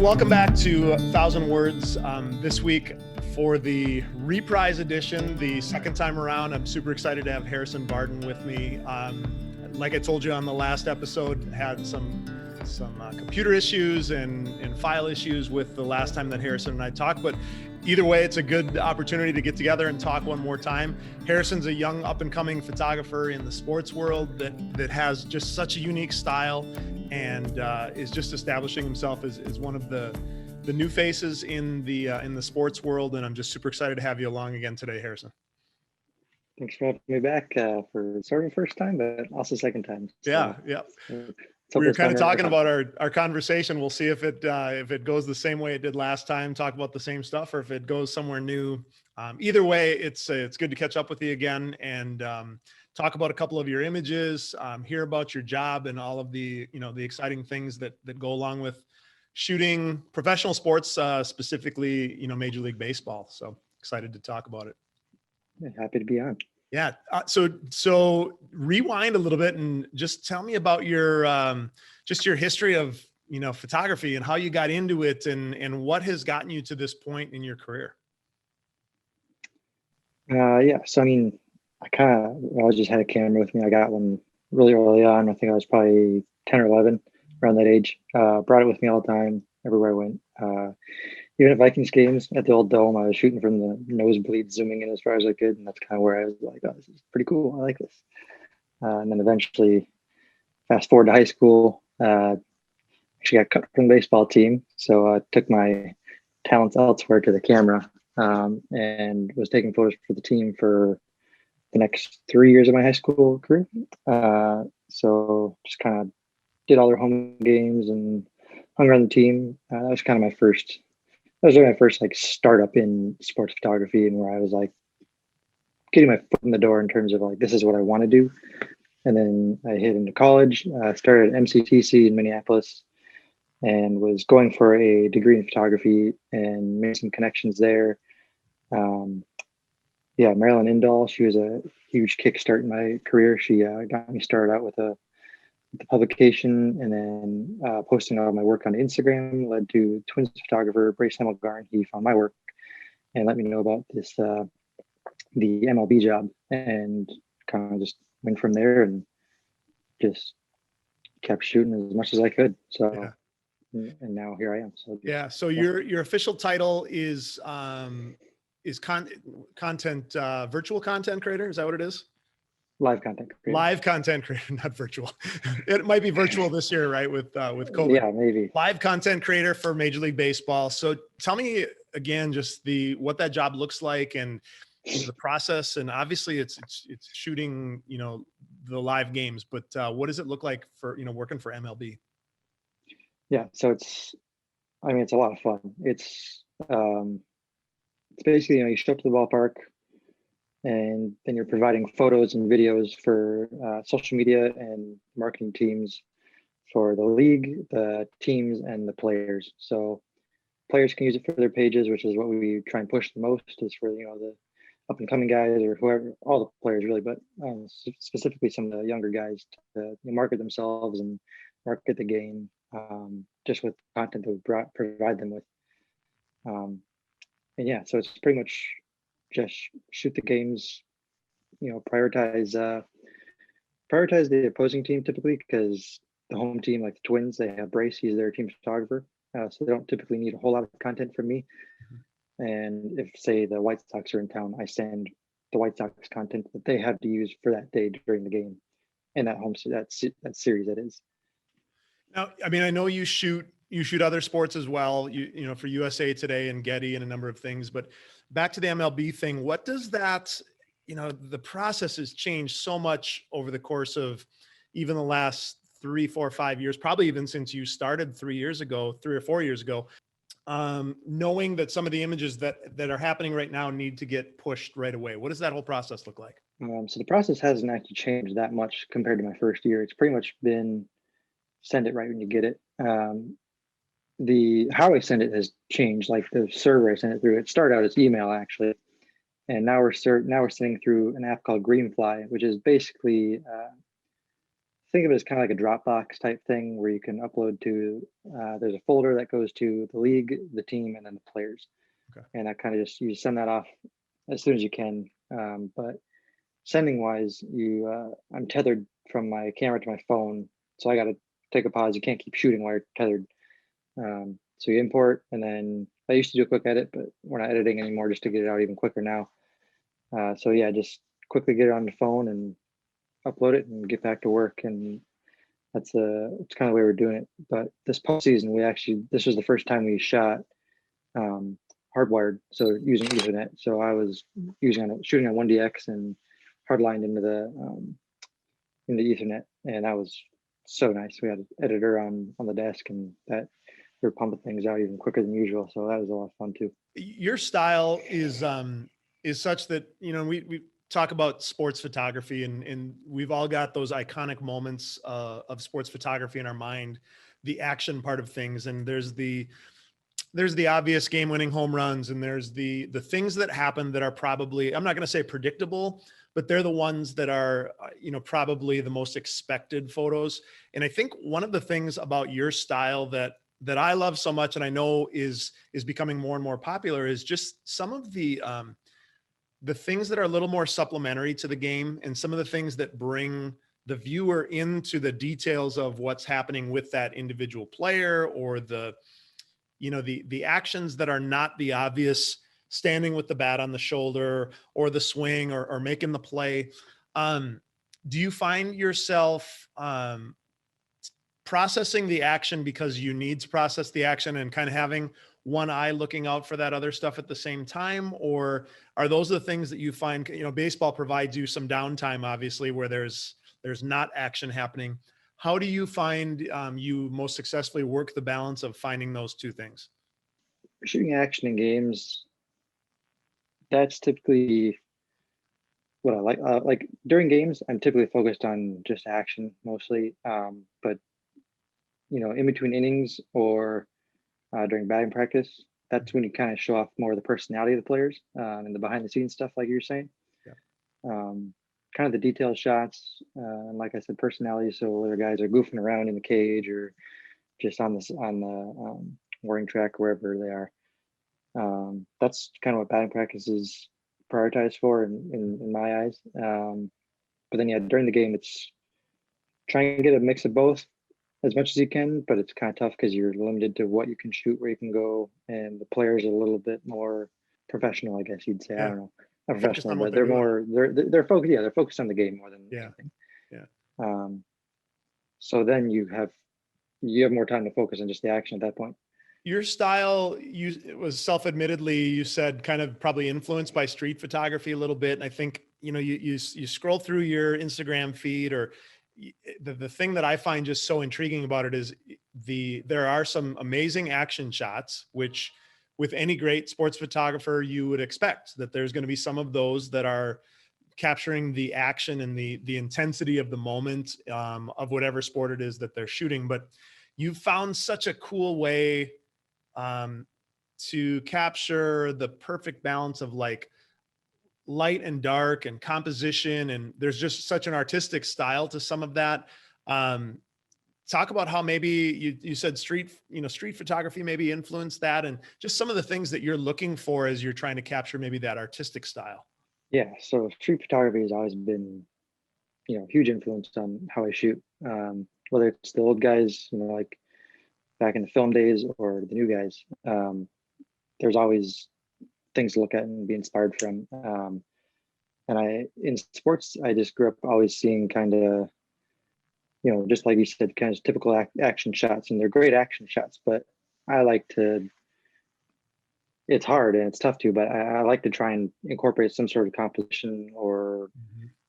welcome back to 1,000 Words. This week for the reprise edition, the second time around, I'm super excited to have Harrison Barden with me. Like I told you on the last episode, had some computer issues and file issues with the last time that Harrison and I talked, but either way, it's a good opportunity to get together and talk one more time. Harrison's a young up-and-coming photographer in the sports world that has just such a unique style and is just establishing himself as one of the new faces in the sports world. And I'm just super excited to have you along again today, Harrison. Thanks for having me back for sort of first time, but also second time. So, yeah. We were kind of talking about our conversation. We'll see if it goes the same way it did last time, talk about the same stuff, or if it goes somewhere new. Either way, it's good to catch up with you again and talk about a couple of your images, hear about your job and all of the exciting things that go along with shooting professional sports, specifically, Major League Baseball. So excited to talk about it. Yeah, happy to be on. Yeah. So rewind a little bit and just tell me about your history of, photography and how you got into it and what has gotten you to this point in your career. Yeah. So, I just had a camera with me. I got one really early on. I think I was probably 10 or 11 around that age. Brought it with me all the time, everywhere I went. Even at Vikings games at the old Dome, I was shooting from the nosebleed, zooming in as far as I could. And that's kind of where I was like, oh, this is pretty cool. I like this. And then eventually, fast forward to high school, actually got cut from the baseball team. So I took my talents elsewhere to the camera and was taking photos for the team for the next 3 years of my high school career. So just kind of did all their home games and hung around the team. That was kind of my first like startup in sports photography, and where I was like getting my foot in the door in terms of like, this is what I want to do. And then I hit into college, started at MCTC in Minneapolis and was going for a degree in photography and made some connections there. Marilyn Indahl, she was a huge kickstart in my career. She got me started out with the publication, and then posting all my work on Instagram led to Twins photographer Brace Hemmelgarn. He found my work and let me know about this the MLB job, and kind of just went from there and just kept shooting as much as I could. So and now here I am. So So your official title is content virtual content creator. Is that what it is? Live content creator. Live content creator, not virtual. It might be virtual this year, right? With COVID. Yeah, maybe. Live content creator for Major League Baseball. So tell me again, just what that job looks like and the process. And obviously it's shooting, the live games, but what does it look like for, working for MLB? Yeah. So it's a lot of fun. It's basically, you show up to the ballpark, and then you're providing photos and videos for social media and marketing teams for the league, the teams, and the players. So players can use it for their pages, which is what we try and push the most, is for the up and coming guys or whoever, all the players really, but specifically some of the younger guys to market themselves and market the game, just with content that we provide them with. So it's pretty much just shoot the games, prioritize the opposing team typically, because the home team, like the Twins, they have Brace, he's their team photographer. So they don't typically need a whole lot of content from me. And if, say, the White Sox are in town, I send the White Sox content that they have to use for that day during the game, and that series that is. Now, I know you shoot other sports as well, for USA Today and Getty and a number of things, but back to the MLB thing, what does that, the process has changed so much over the course of even the last 3, 4, 5 years, probably even since you started 3 or 4 years ago, knowing that some of the images that are happening right now need to get pushed right away. What does that whole process look like? So the process hasn't actually changed that much compared to my first year. It's pretty much been send it right when you get it. The how I send it has changed. Like the server I send it through, it started out as email actually, and now we're sending through an app called Greenfly, which is basically think of it as kind of like a Dropbox type thing where you can upload to, there's a folder that goes to the league, the team, and then the players. Okay. And that kind of just, you send that off as soon as you can. But sending wise, I'm tethered from my camera to my phone. So I got to take a pause. You can't keep shooting while you're tethered. So you import, and then I used to do a quick edit, but we're not editing anymore just to get it out even quicker now. So yeah, just quickly get it on the phone and upload it and get back to work. And it's kind of the way we're doing it. But this postseason, this was the first time we shot hardwired, so using Ethernet. So I was shooting on 1DX and hardlined into Ethernet, and that was so nice. We had an editor on the desk, and that we were pumping things out even quicker than usual. So that was a lot of fun too. Your style is such that, we talk about sports photography, and we've all got those iconic moments of sports photography in our mind, the action part of things. And there's the obvious game-winning home runs, and there's the things that happen that are probably, I'm not going to say predictable, but they're the ones that are, probably the most expected photos. And I think one of the things about your style that I love so much, and I know is becoming more and more popular, is just some of the things that are a little more supplementary to the game, and some of the things that bring the viewer into the details of what's happening with that individual player, or the actions that are not the obvious standing with the bat on the shoulder, or the swing, or making the play. Do you find yourself processing the action because you need to process the action, and kind of having one eye looking out for that other stuff at the same time? Or are those the things that you find, baseball provides you some downtime, obviously, where there's not action happening? How do you find you most successfully work the balance of finding those two things? Shooting action in games, that's typically what I like. Like during games, I'm typically focused on just action mostly. But in between innings, or during batting practice, that's when you kind of show off more of the personality of the players, and the behind the scenes stuff, like you were saying. Yeah. Kind of the detailed shots, and like I said, personality. So whether guys are goofing around in the cage, or just on the warning track, wherever they are. That's kind of what batting practice is prioritized for in my eyes. But then, yeah, during the game, it's trying to get a mix of both as much as you can, but it's kind of tough because you're limited to what you can shoot, where you can go, and the players are a little bit more professional, I guess you'd say. Yeah. I don't know, not professional, but they're more they're focused. Yeah, they're focused on the game more than anything. Yeah. So then you have more time to focus on just the action at that point. Your style, it was self-admittedly, you said, kind of probably influenced by street photography a little bit. And I think, you scroll through your Instagram feed, or the thing that I find just so intriguing about it is there are some amazing action shots, which with any great sports photographer, you would expect that there's going to be some of those that are capturing the action and the intensity of the moment, of whatever sport it is that they're shooting. But you've found such a cool way to capture the perfect balance of like light and dark and composition. And there's just such an artistic style to some of that. Talk about how maybe you said street photography maybe influenced that, and just some of the things that you're looking for as you're trying to capture maybe that artistic style. Yeah. So street photography has always been, huge influence on how I shoot. Whether it's the old guys, like back in the film days, or the new guys, there's always things to look at and be inspired from. And in sports, I just grew up always seeing kind of, just like you said, kind of typical action shots, and they're great action shots, but it's hard and it's tough too, but I like to try and incorporate some sort of composition or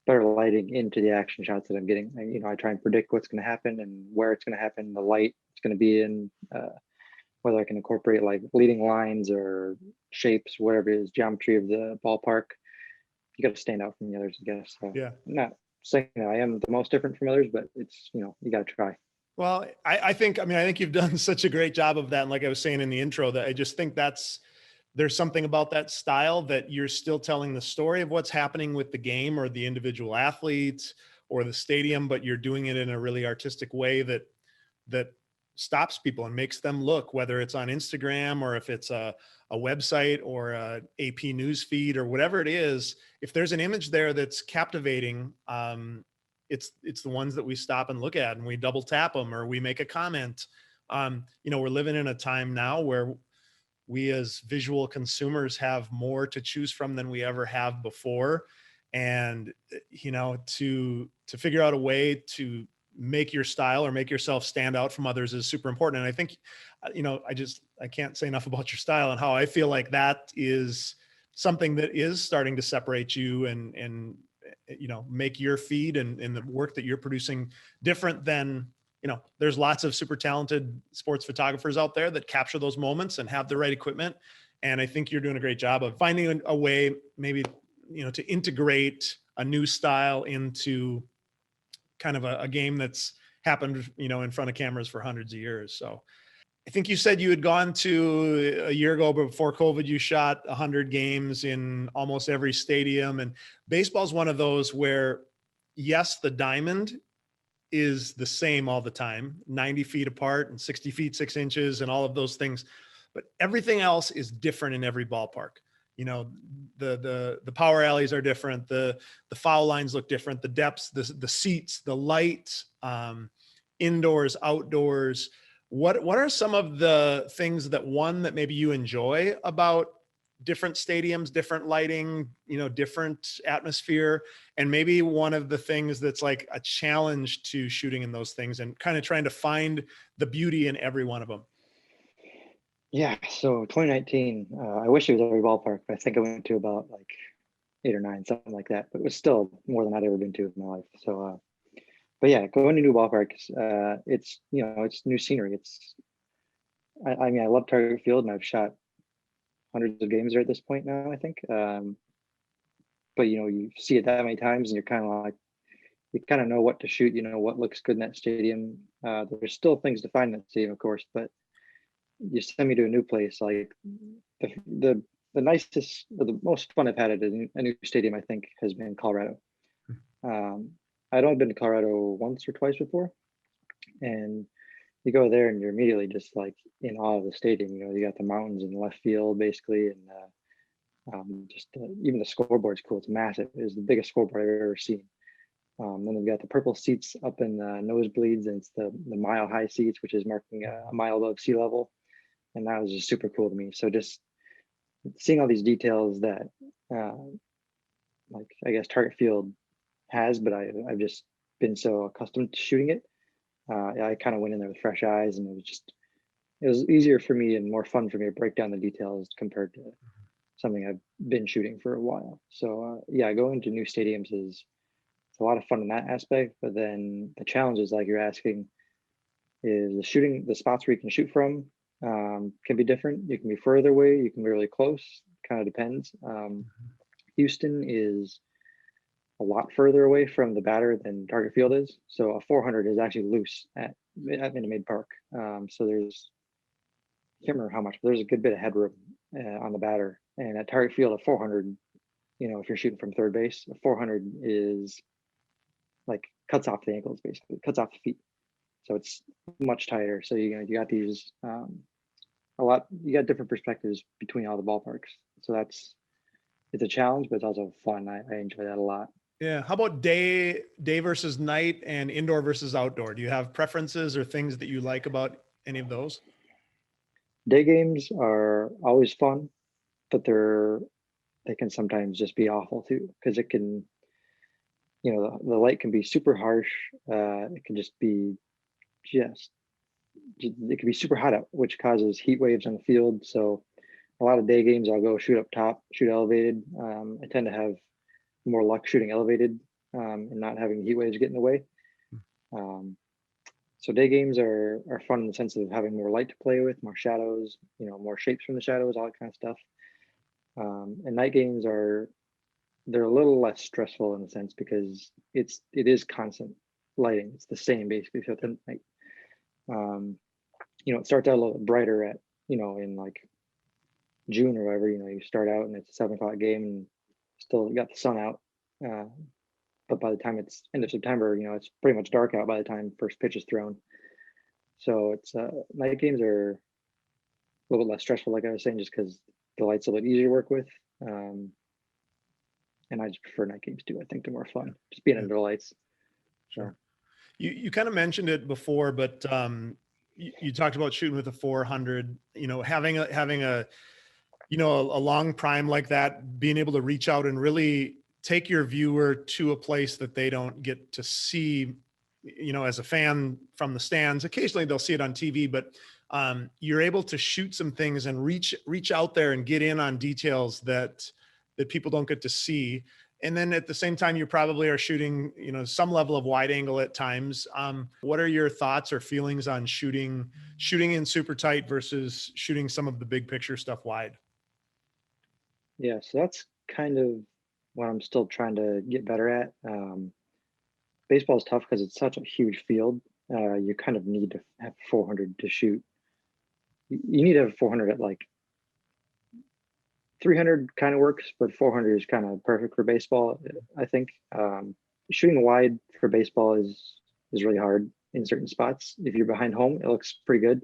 better lighting into the action shots that I'm getting. I try and predict what's going to happen and where it's going to happen, the light it's going to be in, whether I can incorporate like leading lines or shapes, whatever it is, geometry of the ballpark. You got to stand out from the others, I guess. So Yeah. I'm not saying that I am the most different from others, but it's, you got to try. Well, I think you've done such a great job of that. And like I was saying in the intro, that I just think there's something about that style that you're still telling the story of what's happening with the game or the individual athletes, or the stadium, but you're doing it in a really artistic way that stops people and makes them look, whether it's on Instagram or if it's a website or a AP news feed or whatever it is. If there's an image there that's captivating, it's the ones that we stop and look at, and we double tap them or we make a comment. We're living in a time now where we as visual consumers have more to choose from than we ever have before. And, to figure out a way to make your style or make yourself stand out from others is super important. And I think, I can't say enough about your style and how I feel like that is something that is starting to separate you and make your feed and the work that you're producing different than, there's lots of super talented sports photographers out there that capture those moments and have the right equipment. And I think you're doing a great job of finding a way maybe, to integrate a new style into kind of a game that's happened, in front of cameras for hundreds of years. So I think you said you had gone to a year ago before COVID, you shot 100 games in almost every stadium. And baseball is one of those where, yes, the diamond is the same all the time, 90 feet apart and 60 feet, 6 inches and all of those things. But everything else is different in every ballpark. The power alleys are different. The foul lines look different. The depths, the seats, the light, indoors, outdoors. What are some of the things that maybe you enjoy about different stadiums, different lighting, different atmosphere, and maybe one of the things that's like a challenge to shooting in those things and kind of trying to find the beauty in every one of them? Yeah, so 2019, I wish it was every ballpark, but I think I went to about like 8 or 9, something like that. But it was still more than I'd ever been to in my life. So, but yeah, going to new ballparks, it's it's new scenery. I mean, I love Target Field, and I've shot hundreds of games there at this point now, I think. But you see it that many times, and you're kind of like, you kind of know what to shoot. You know what looks good in that stadium. There's still things to find in that stadium, of course, but you send me to a new place, like the nicest, or the most fun I've had at a new stadium, I think, has been Colorado. I'd only been to Colorado once or twice before, and you go there and you're immediately just like in awe of the stadium. You got the mountains in left field basically, and even the scoreboard's cool. It's massive. It's the biggest scoreboard I've ever seen. Then we've got the purple seats up in the nosebleeds, and it's the mile high seats, which is marking a mile above sea level. And that was just super cool to me. So just seeing all these details that, like, I guess Target Field has, but I've just been so accustomed to shooting it. I kind of went in there with fresh eyes, and it was easier for me and more fun for me to break down the details compared to something I've been shooting for a while. So yeah, going to new stadiums is a lot of fun in that aspect. But then the challenges, like you're asking, is the spots where you can shoot from can be different. You can be further away, you can be really close, kind of depends. Houston is a lot further away from the batter than Target Field is. So a 400 is actually loose at Minute Maid Park. So I can't remember how much, but there's a good bit of headroom on the batter. And at Target Field, a 400, if you're shooting from third base, a 400 is like cuts off the ankles, basically, cuts off the feet. So it's much tighter. So you got these you got different perspectives between all the ballparks. So it's a challenge, but it's also fun. I enjoy that a lot. Yeah. How about day versus night and indoor versus outdoor? Do you have preferences or things that you like about any of those? Day games are always fun, but they can sometimes just be awful too, because it can, the light can be super harsh. It can just be it can be super hot out, which causes heat waves on the field. So a lot of day games, I'll go shoot up top, shoot elevated. I tend to have more luck shooting elevated and not having heat waves get in the way. So day games are fun in the sense of having more light to play with, more shadows, more shapes from the shadows, all that kind of stuff. And night games they're a little less stressful in a sense, because it is constant lighting. It's the same basically throughout the night. It starts out a little bit brighter at, in like June or whatever, you start out and it's a 7 o'clock game and still got the sun out. but by the time it's end of September, it's pretty much dark out by the time first pitch is thrown. So it's night games are a little bit less stressful, like I was saying, just because the light's a little easier to work with. And I just prefer night games too. I think they're more fun, just being under the lights. Sure. You kind of mentioned it before, but you talked about shooting with a 400. Having a long prime like that, being able to reach out and really take your viewer to a place that they don't get to see, as a fan from the stands. Occasionally they'll see it on TV, but you're able to shoot some things and reach out there and get in on details that people don't get to see. And then at the same time, you probably are shooting, some level of wide angle at times. What are your thoughts or feelings on shooting in super tight versus shooting some of the big picture stuff wide? Yeah, so that's kind of what I'm still trying to get better at. Baseball is tough because it's such a huge field. You kind of need to have 400 to shoot. You need to have 400 at like 300 kind of works, but 400 is kind of perfect for baseball, I think. Shooting wide for baseball is really hard in certain spots. If you're behind home, it looks pretty good.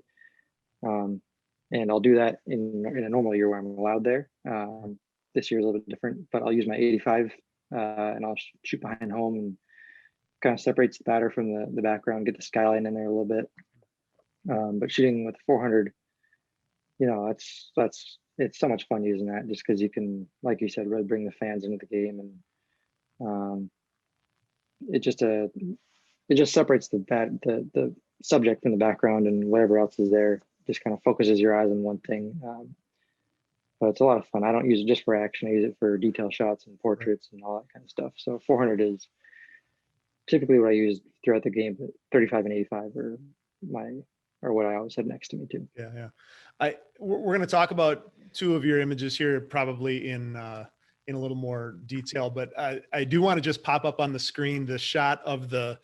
And I'll do that in a normal year where I'm allowed there. This year is a little bit different, but I'll use my 85 and I'll shoot behind home, and kind of separates the batter from the background, get the skyline in there a little bit. But shooting with 400, it's so much fun using that, just because you can, like you said, really bring the fans into the game, and it just separates the subject from the background, and whatever else is there just kind of focuses your eyes on one thing. But it's a lot of fun. I don't use it just for action. I use it for detail shots and portraits and all that kind of stuff. So 400 is typically what I use throughout the game, but 35 and 85 are what I always have next to me too. Yeah. We're going to talk about two of your images here, probably in a little more detail, but I do want to just pop up on the screen the shot of the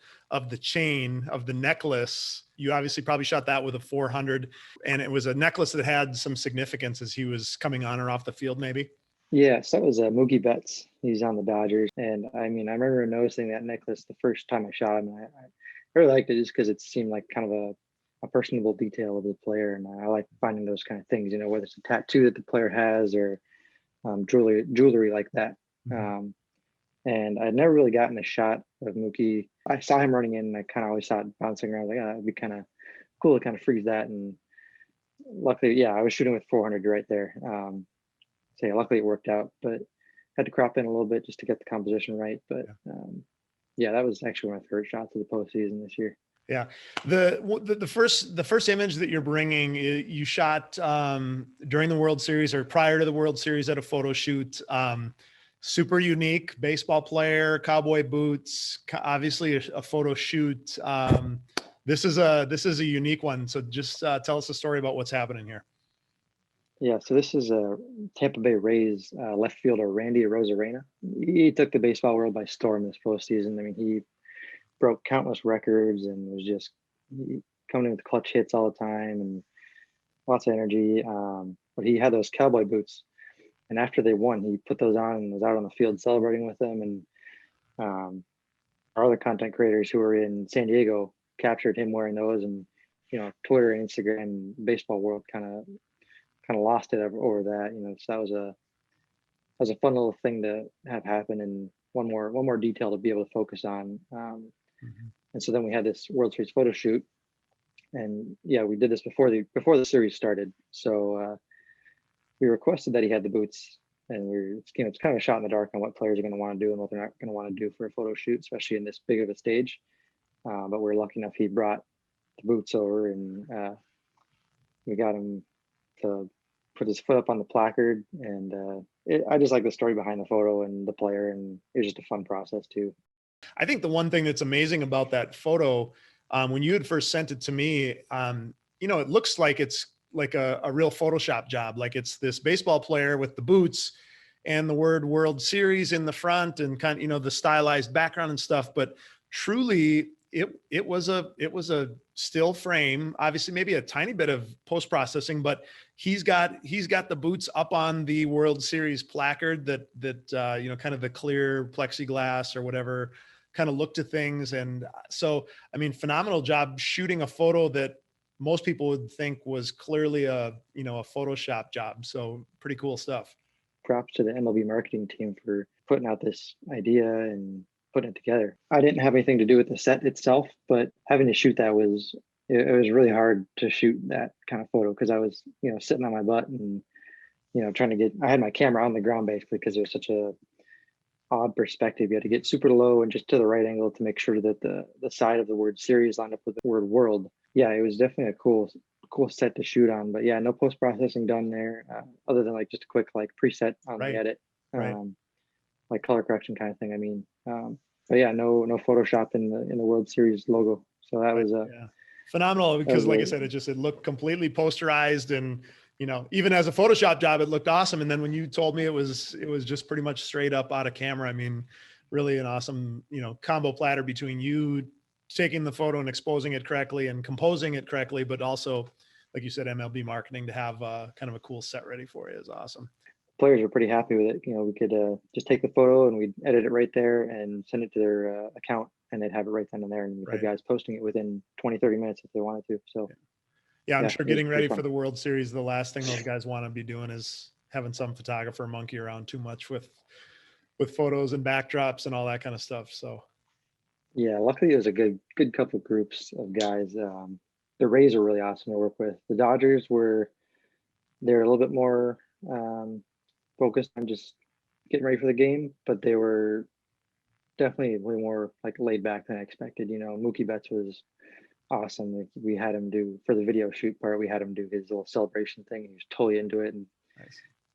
chain of the necklace. You obviously probably shot that with a 400, and it was a necklace that had some significance as he was coming on or off the field, maybe. Yeah, so that was Mookie Betts. He's on the Dodgers, and I mean, I remember noticing that necklace the first time I shot him. I really liked it just because it seemed like kind of a personable detail of the player, and I like finding those kind of things. Whether it's a tattoo that the player has or jewelry like that. Mm-hmm. And I'd never really gotten a shot of Mookie. I saw him running in, and I kind of always saw it bouncing around. Like, it'd be kind of cool to kind of freeze that. And luckily, yeah, I was shooting with 400 right there. So yeah, luckily it worked out, but had to crop in a little bit just to get the composition right. But yeah, that was actually one of my favorite shots of the postseason this year. Yeah, the first image that you're bringing, you shot during the World Series or prior to the World Series at a photo shoot. Super unique, baseball player, cowboy boots, obviously a photo shoot. This is a unique one. So just tell us a story about what's happening here. Yeah, so this is a Tampa Bay Rays left fielder, Randy Arozarena. He took the baseball world by storm this postseason. I mean, he broke countless records and was just coming in with clutch hits all the time and lots of energy. But he had those cowboy boots, and after they won, he put those on and was out on the field celebrating with them. And our other content creators who were in San Diego captured him wearing those, and Twitter and Instagram, baseball world kind of lost it over that. So that was a fun little thing to have happen, and one more detail to be able to focus on. And so then we had this World Series photo shoot, and yeah, we did this before the series started. So we requested that he had the boots, and it's kind of a shot in the dark on what players are going to want to do and what they're not going to want to do for a photo shoot, especially in this big of a stage. But we're lucky enough he brought the boots over, and we got him to put his foot up on the placard. And I just like the story behind the photo and the player, and it was just a fun process too. I think the one thing that's amazing about that photo, when you had first sent it to me, it looks like it's like a real Photoshop job. Like it's this baseball player with the boots and the word World Series in the front and kind of, the stylized background and stuff. But truly, it was a still frame, obviously maybe a tiny bit of post processing, but he's got the boots up on the World Series placard that you know, kind of the clear plexiglass or whatever kind of look to things. And so, I mean, phenomenal job shooting a photo that most people would think was clearly a, you know, a Photoshop job. So pretty cool stuff. Props to the MLB marketing team for putting out this idea and putting it together. I didn't have anything to do with the set itself, but having to shoot that was, it was really hard to shoot that kind of photo because I was, you know, sitting on my butt and, you know, trying to get, I had my camera on the ground basically because it was such a odd perspective. You had to get super low and just to the right angle to make sure that the side of the word series lined up with the word world. Yeah, it was definitely a cool set to shoot on. But yeah, no post processing done there, other than like just a quick like preset on the edit, like color correction kind of thing. I mean, but yeah, no Photoshop in the World Series logo. So that was phenomenal because, like I said, it looked completely posterized, and you know, even as a Photoshop job, it looked awesome. And then when you told me it was just pretty much straight up out of camera, I mean, really an awesome, you know, combo platter between you taking the photo and exposing it correctly and composing it correctly, but also, like you said, MLB marketing to have kind of a cool set ready for you is awesome. Players are pretty happy with it. You know, we could just take the photo and we'd edit it right there and send it to their account, and they'd have it right then and there. And we'd have guys posting it within 20, 30 minutes if they wanted to. So yeah, I'm sure getting ready for the World Series, the last thing those guys want to be doing is having some photographer monkey around too much with photos and backdrops and all that kind of stuff. So yeah, luckily it was a good couple groups of guys. The Rays are really awesome to work with. The Dodgers they're a little bit more focused on just getting ready for the game, but they were definitely way more like laid back than I expected. You know, Mookie Betts was awesome. Like, we had him do, for the video shoot part, we had him do his little celebration thing, and he was totally into it. And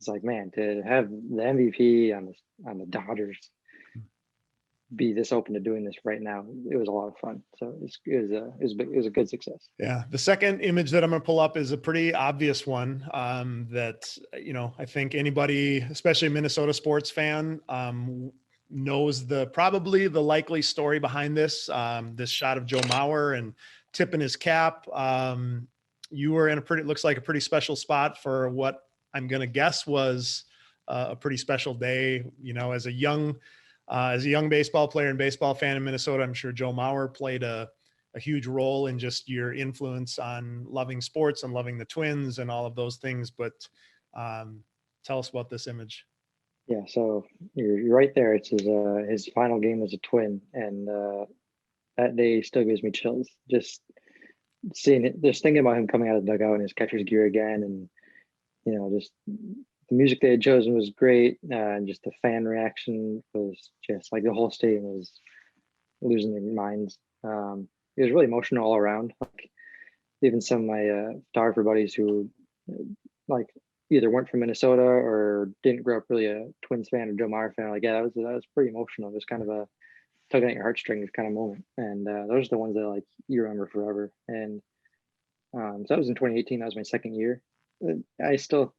it's like, man, to have the MVP on the Dodgers be this open to doing this right now, it was a lot of fun. So it was a good success. Yeah, the second image that I'm going to pull up is a pretty obvious one that, you know, I think anybody, especially a Minnesota sports fan, knows probably the likely story behind this. This shot of Joe Mauer and tipping his cap. You were in looks like a pretty special spot for what I'm going to guess was a pretty special day. You know, as a young baseball player and baseball fan in Minnesota, I'm sure Joe Mauer played a huge role in just your influence on loving sports and loving the Twins and all of those things. But tell us about this image. Yeah, so you're right there. It's his final game as a Twin, and that day still gives me chills. Just seeing it, just thinking about him coming out of the dugout in his catcher's gear again, and you know, just the music they had chosen was great, and just the fan reaction was just like the whole stadium was losing their minds. It was really emotional all around. Like, even some of my photographer buddies who like either weren't from Minnesota or didn't grow up really a Twins fan or Joe Mauer fan, like, yeah, that was pretty emotional. It was kind of a tugging at your heartstrings kind of moment, and those are the ones that like you remember forever. And so that was in 2018. That was my second year. I still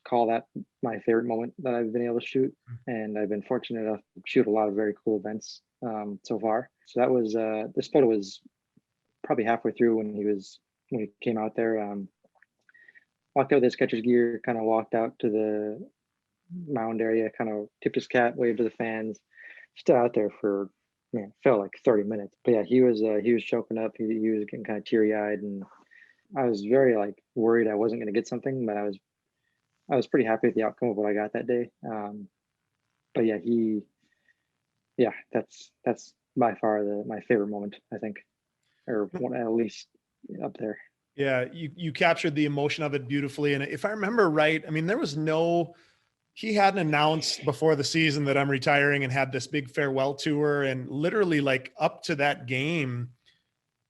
call that my favorite moment that I've been able to shoot, and I've been fortunate enough to shoot a lot of very cool events so far. So that was this photo was probably halfway through when he came out there. Walked out with his catcher's gear, kind of walked out to the mound area, kind of tipped his cap, waved to the fans. Still out there for, man, felt like 30 minutes. But yeah, he was choking up. He was getting kind of teary eyed, and I was very like worried I wasn't going to get something, but I was pretty happy with the outcome of what I got that day. But yeah, that's by far my favorite moment, I think, or one, at least up there. Yeah, you captured the emotion of it beautifully. And if I remember right, I mean, he hadn't announced before the season that I'm retiring and had this big farewell tour. And literally like up to that game,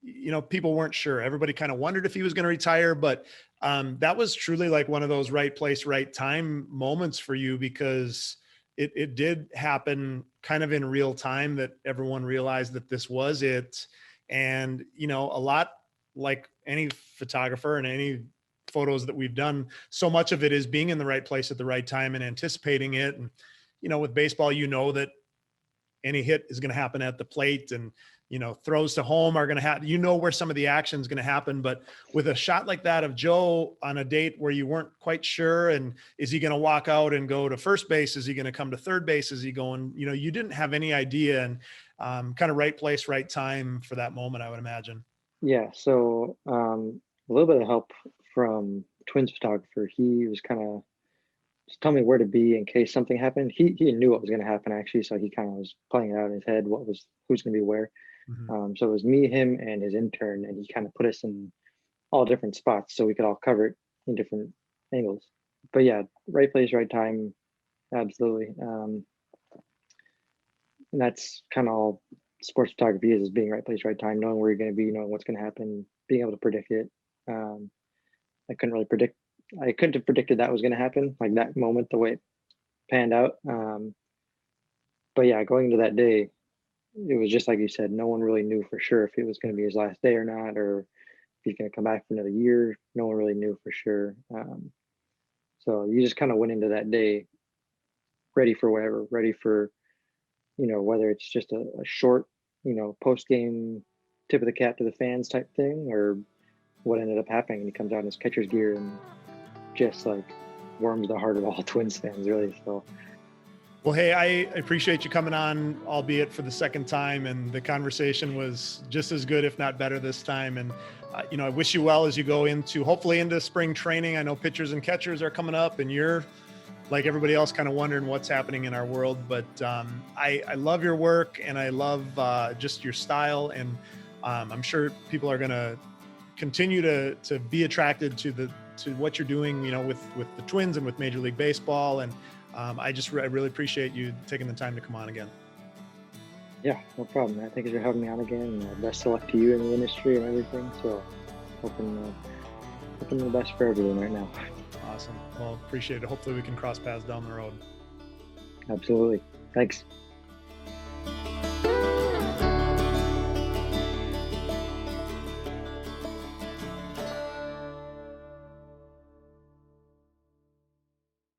you know, people weren't sure. Everybody kind of wondered if he was going to retire, but that was truly like one of those right place, right time moments for you, because it did happen kind of in real time that everyone realized that this was it. And, you know, a lot like any photographer and any photos that we've done, so much of it is being in the right place at the right time and anticipating it. And, you know, with baseball, you know that any hit is going to happen at the plate, and throws to home are going to happen. Where some of the action is going to happen. But with a shot like that of Joe on a date where you weren't quite sure, and is he going to walk out and go to first base? Is he going to come to third base? Is he going, you didn't have any idea, and kind of right place, right time for that moment, I would imagine. Yeah. So a little bit of help from Twins photographer. He was kind of just tell me where to be in case something happened. He knew what was going to happen actually, so he kind of was playing it out in his head who's going to be where. Mm-hmm. So it was me, him, and his intern, and he kind of put us in all different spots so we could all cover it in different angles. But yeah, right place, right time, absolutely. And that's kind of all sports photography is being right place, right time, knowing where you're going to be, knowing what's going to happen, being able to predict it. I couldn't have predicted that was going to happen, like that moment, the way it panned out. But yeah, going into that day, it was just like you said, no one really knew for sure if it was going to be his last day or not, or if he's going to come back for another year. No one really knew for sure. So you just kind of went into that day ready for whatever, ready for, whether it's just a short, post-game tip of the cap to the fans type thing, or what ended up happening. He comes out in his catcher's gear and just like warms the heart of all Twins fans, really. So, well, hey, I appreciate you coming on, albeit for the second time, and the conversation was just as good, if not better, this time. And I wish you well as you go hopefully into spring training. I know pitchers and catchers are coming up, and you're like everybody else, kind of wondering what's happening in our world. But I love your work, and I love just your style, and I'm sure people are going to continue to be attracted to what you're doing, with the Twins and with Major League Baseball. And I really appreciate you taking the time to come on again. Yeah, no problem, man. Thank you for having me on again. And best of luck to you in the industry and everything. So hoping the best for everyone right now. Awesome. Well, appreciate it. Hopefully we can cross paths down the road. Absolutely. Thanks.